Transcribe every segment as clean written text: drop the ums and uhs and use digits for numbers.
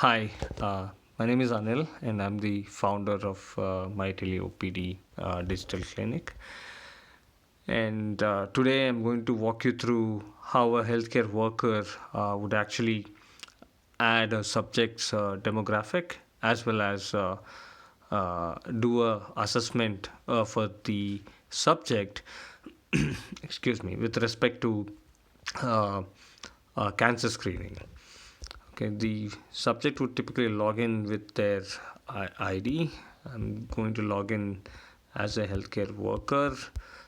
Hi, my name is Anil, and I'm the founder of MyTele OPD Digital Clinic. And today I'm going to walk you through how a healthcare worker would actually add a subject's demographic as well as do a assessment for the subject excuse me, with respect to uh, cancer screening. Okay, the subject would typically log in with their ID. I'm going to log in as a healthcare worker.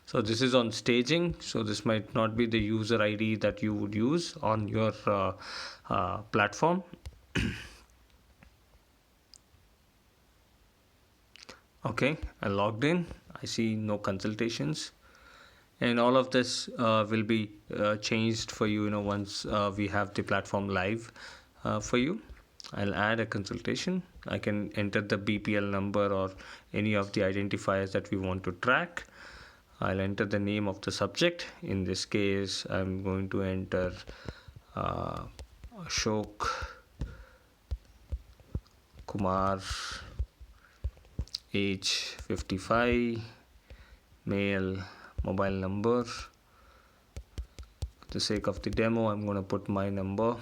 So this is on staging. So this might not be the user ID that you would use on your platform. Okay, I logged in. I see no consultations, and all of this will be changed for you. Once we have the platform live for you. I'll add a consultation. I can enter the BPL number or any of the identifiers that we want to track. I'll enter the name of the subject. In this case, I'm going to enter uh, Ashok Kumar, age 55, male, mobile number. For the sake of the demo, I'm going to put my number,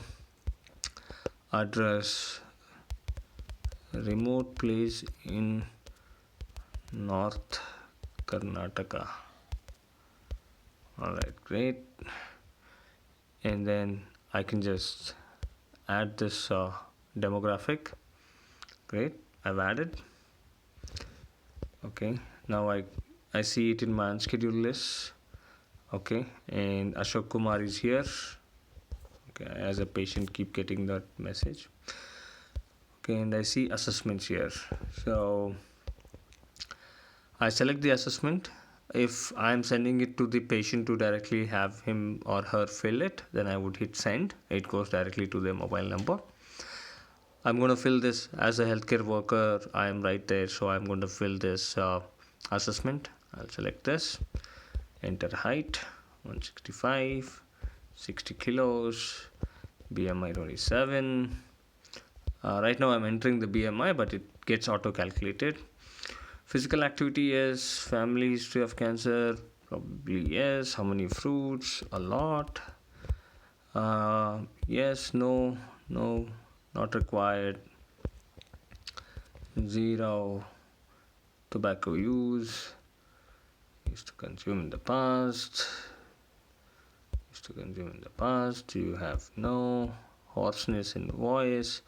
address, remote place in North Karnataka. Alright, great. And then I can just add this demographic. Great, I've added. Okay, now I see it in my unscheduled list. Okay, and Ashok Kumar is here. Okay, as a patient keep getting that message. Okay, and I see assessments here. So I select the assessment. If I'm sending it to the patient to directly have him or her fill it, then I would hit send. It goes directly to their mobile number. I'm going to fill this as a healthcare worker. I am right there, so I'm going to fill this assessment. I'll select this, enter height 165, 60 kilos, BMI 27. Right now I'm entering the BMI, but it gets auto calculated. Physical activity, yes. Family history of cancer, probably yes. How many fruits? A lot. Yes, no, no, not required. Zero. Tobacco use. Used to consume in the past. Used to consume in the past. You have no. Hoarseness in voice.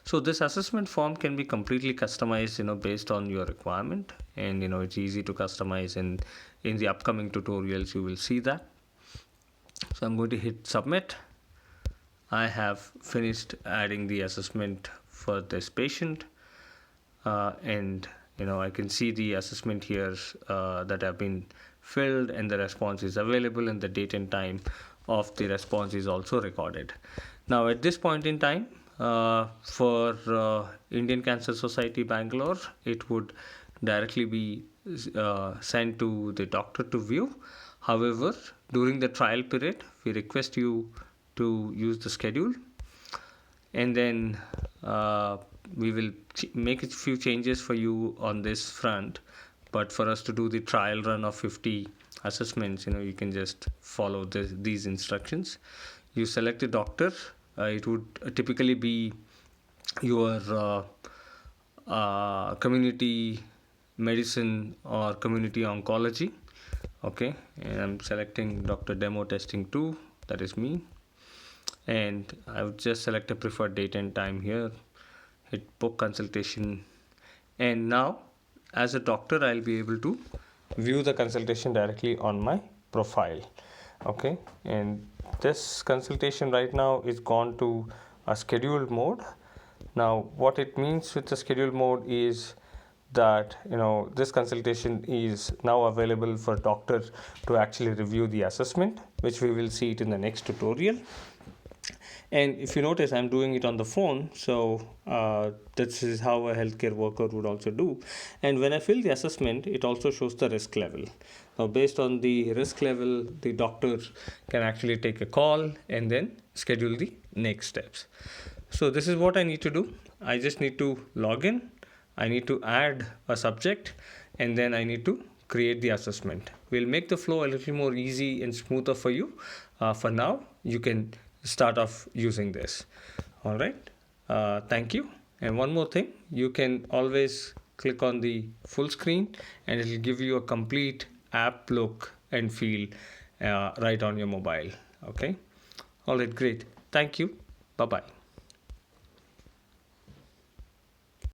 So this assessment form can be completely customized, based on your requirement, and it's easy to customize. And in the upcoming tutorials, you will see that. So I'm going to hit submit. I have finished adding the assessment for this patient, and I can see the assessment here that have been filled, and the response is available, and the date and time of the response is also recorded. Now at this point in time, for Indian Cancer Society Bangalore, it would directly be sent to the doctor to view. However, during the trial period, we request you to use the schedule, and then we will make a few changes for you on this front. But for us to do the trial run of 50 assessments, you can just follow these instructions. You select a doctor. It would typically be your community medicine or community oncology. Okay, and I'm selecting Dr. Demo Testing 2, that is me, and I would just select a preferred date and time here, hit book consultation, and now as a doctor I'll be able to view the consultation directly on my profile. Okay, and this consultation right now is gone to a scheduled mode. Now what it means with the scheduled mode is that this consultation is now available for doctor to actually review the assessment, which we will see it in the next tutorial. And if you notice, I'm doing it on the phone, so this is how a healthcare worker would also do. And when I fill the assessment, it also shows the risk level. Now based on the risk level, the doctor can actually take a call and then schedule the next steps. So this is what I need to do. I just need to log in. I need to add a subject, and then I need to create the assessment. We'll make the flow a little more easy and smoother for you. For now, you can start off using this. All right. Thank you. And one more thing, you can always click on the full screen, and it will give you a complete app look and feel right on your mobile. Okay. All right. Great. Thank you. Bye bye.